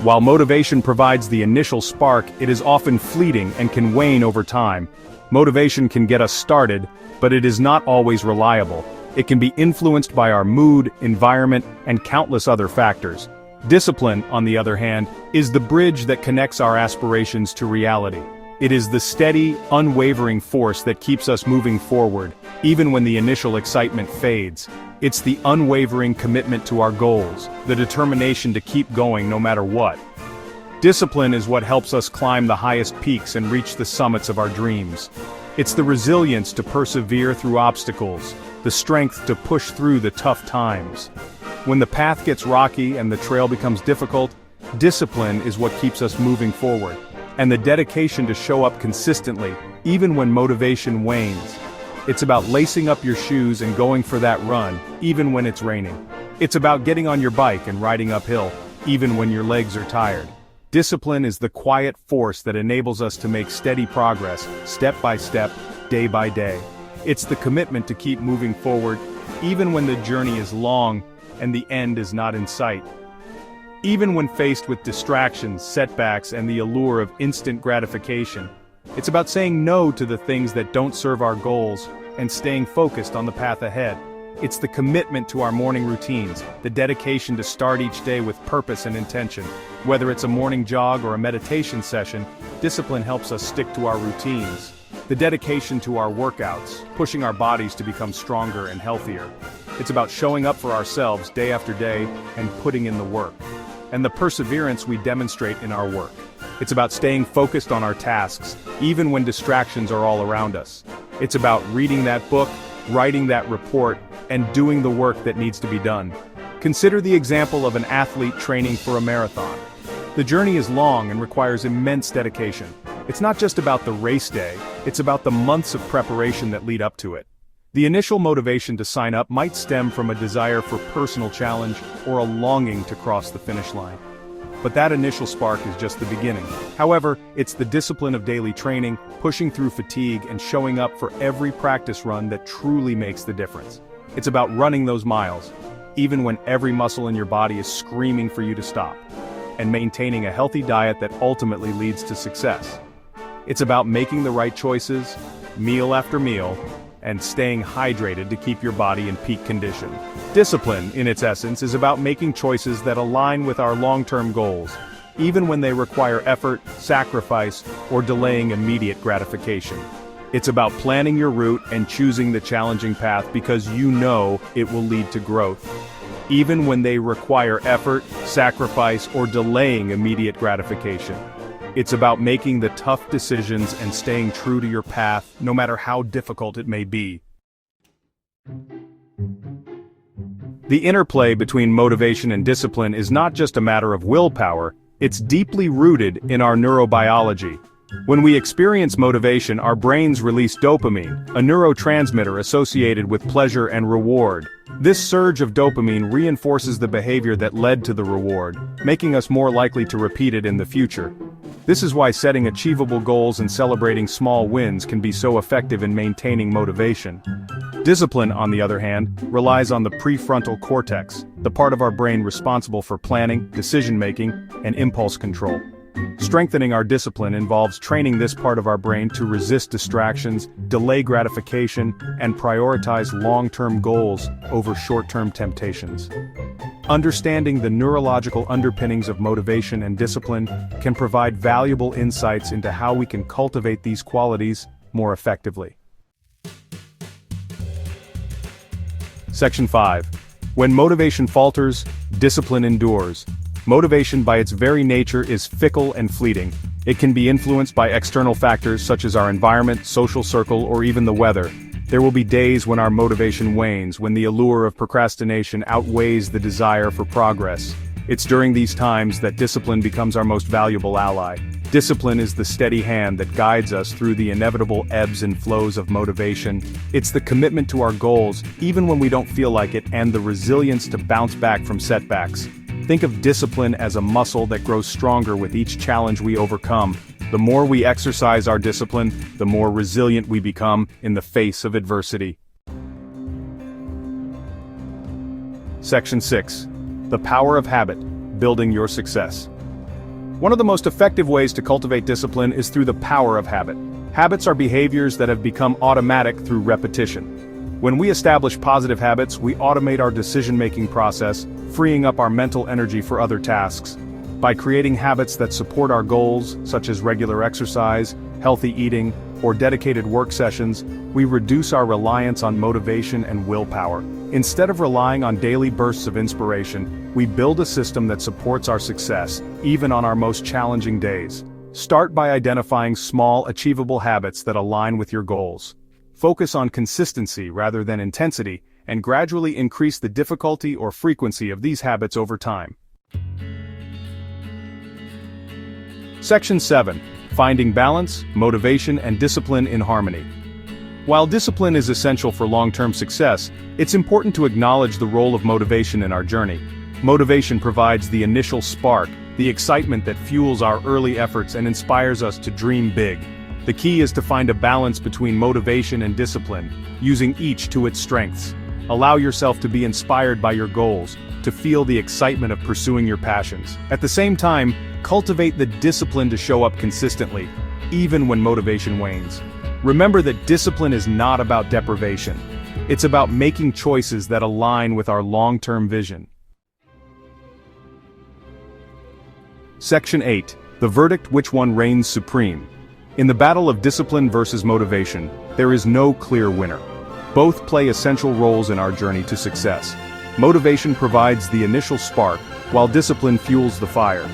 While motivation provides the initial spark, it is often fleeting and can wane over time. Motivation can get us started, but it is not always reliable. It can be influenced by our mood, environment, and countless other factors. Discipline, on the other hand, is the bridge that connects our aspirations to reality. It is the steady, unwavering force that keeps us moving forward, even when the initial excitement fades. It's the unwavering commitment to our goals, the determination to keep going no matter what. Discipline is what helps us climb the highest peaks and reach the summits of our dreams. It's the resilience to persevere through obstacles, the strength to push through the tough times. When the path gets rocky and the trail becomes difficult, discipline is what keeps us moving forward, and the dedication to show up consistently, even when motivation wanes. It's about lacing up your shoes and going for that run, even when it's raining. It's about getting on your bike and riding uphill, even when your legs are tired. Discipline is the quiet force that enables us to make steady progress, step by step, day by day. It's the commitment to keep moving forward, even when the journey is long and the end is not in sight. Even when faced with distractions, setbacks, and the allure of instant gratification, it's about saying no to the things that don't serve our goals and staying focused on the path ahead. It's the commitment to our morning routines, the dedication to start each day with purpose and intention. Whether it's a morning jog or a meditation session, discipline helps us stick to our routines. The dedication to our workouts, pushing our bodies to become stronger and healthier. It's about showing up for ourselves day after day and putting in the work. And the perseverance we demonstrate in our work. It's about staying focused on our tasks, even when distractions are all around us. It's about reading that book, writing that report, and doing the work that needs to be done. Consider the example of an athlete training for a marathon. The journey is long and requires immense dedication. It's not just about the race day, it's about the months of preparation that lead up to it. The initial motivation to sign up might stem from a desire for personal challenge or a longing to cross the finish line. But that initial spark is just the beginning. However, it's the discipline of daily training, pushing through fatigue, and showing up for every practice run that truly makes the difference. It's about running those miles, even when every muscle in your body is screaming for you to stop, and maintaining a healthy diet that ultimately leads to success. It's about making the right choices, meal after meal, and staying hydrated to keep your body in peak condition. Discipline, in its essence, is about making choices that align with our long-term goals, even when they require effort, sacrifice, or delaying immediate gratification. It's about planning your route and choosing the challenging path because you know it will lead to growth, even when they require effort, sacrifice, or delaying immediate gratification. It's about making the tough decisions and staying true to your path, no matter how difficult it may be. The interplay between motivation and discipline is not just a matter of willpower, it's deeply rooted in our neurobiology. When we experience motivation, our brains release dopamine, a neurotransmitter associated with pleasure and reward. This surge of dopamine reinforces the behavior that led to the reward, making us more likely to repeat it in the future. This is why setting achievable goals and celebrating small wins can be so effective in maintaining motivation. Discipline, on the other hand, relies on the prefrontal cortex, the part of our brain responsible for planning, decision-making, and impulse control. Strengthening our discipline involves training this part of our brain to resist distractions, delay gratification, and prioritize long-term goals over short-term temptations. Understanding the neurological underpinnings of motivation and discipline can provide valuable insights into how we can cultivate these qualities more effectively. Section 5. When motivation falters, discipline endures. Motivation by its very nature is fickle and fleeting. It can be influenced by external factors such as our environment, social circle, or even the weather. There will be days when our motivation wanes, when the allure of procrastination outweighs the desire for progress. It's during these times that discipline becomes our most valuable ally. Discipline is the steady hand that guides us through the inevitable ebbs and flows of motivation. It's the commitment to our goals, even when we don't feel like it, and the resilience to bounce back from setbacks. Think of discipline as a muscle that grows stronger with each challenge we overcome. The more we exercise our discipline, the more resilient we become in the face of adversity. Section 6. The power of habit, building your success. One of the most effective ways to cultivate discipline is through the power of habit. Habits are behaviors that have become automatic through repetition. When we establish positive habits, we automate our decision-making process, freeing up our mental energy for other tasks. By creating habits that support our goals, such as regular exercise, healthy eating, or dedicated work sessions, we reduce our reliance on motivation and willpower. Instead of relying on daily bursts of inspiration, we build a system that supports our success, even on our most challenging days. Start by identifying small, achievable habits that align with your goals. Focus on consistency rather than intensity, and gradually increase the difficulty or frequency of these habits over time. Section 7. Finding balance, motivation, and discipline in harmony. While discipline is essential for long-term success, it's important to acknowledge the role of motivation in our journey. Motivation provides the initial spark, the excitement that fuels our early efforts and inspires us to dream big. The key is to find a balance between motivation and discipline, using each to its strengths. Allow yourself to be inspired by your goals, to feel the excitement of pursuing your passions. At the same time, cultivate the discipline to show up consistently, even when motivation wanes. Remember that discipline is not about deprivation. It's about making choices that align with our long-term vision. Section 8. The verdict: which one reigns supreme? In the battle of discipline versus motivation, there is no clear winner. Both play essential roles in our journey to success. Motivation provides the initial spark, while discipline fuels the fire.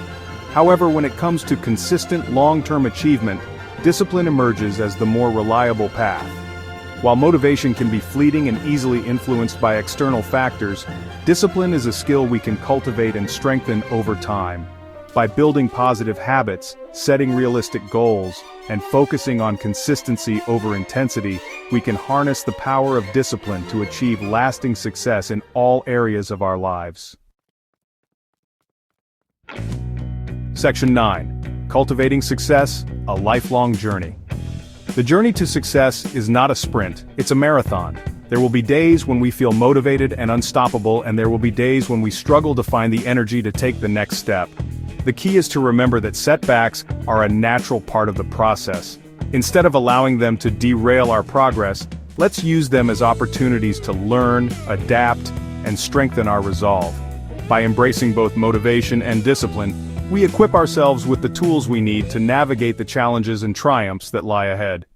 However, when it comes to consistent, long-term achievement, discipline emerges as the more reliable path. While motivation can be fleeting and easily influenced by external factors, discipline is a skill we can cultivate and strengthen over time. By building positive habits, setting realistic goals, and focusing on consistency over intensity, we can harness the power of discipline to achieve lasting success in all areas of our lives. Section 9. Cultivating success, a lifelong journey. The journey to success is not a sprint, it's a marathon. There will be days when we feel motivated and unstoppable, and there will be days when we struggle to find the energy to take the next step. The key is to remember that setbacks are a natural part of the process. Instead of allowing them to derail our progress, let's use them as opportunities to learn, adapt, and strengthen our resolve. By embracing both motivation and discipline, we equip ourselves with the tools we need to navigate the challenges and triumphs that lie ahead.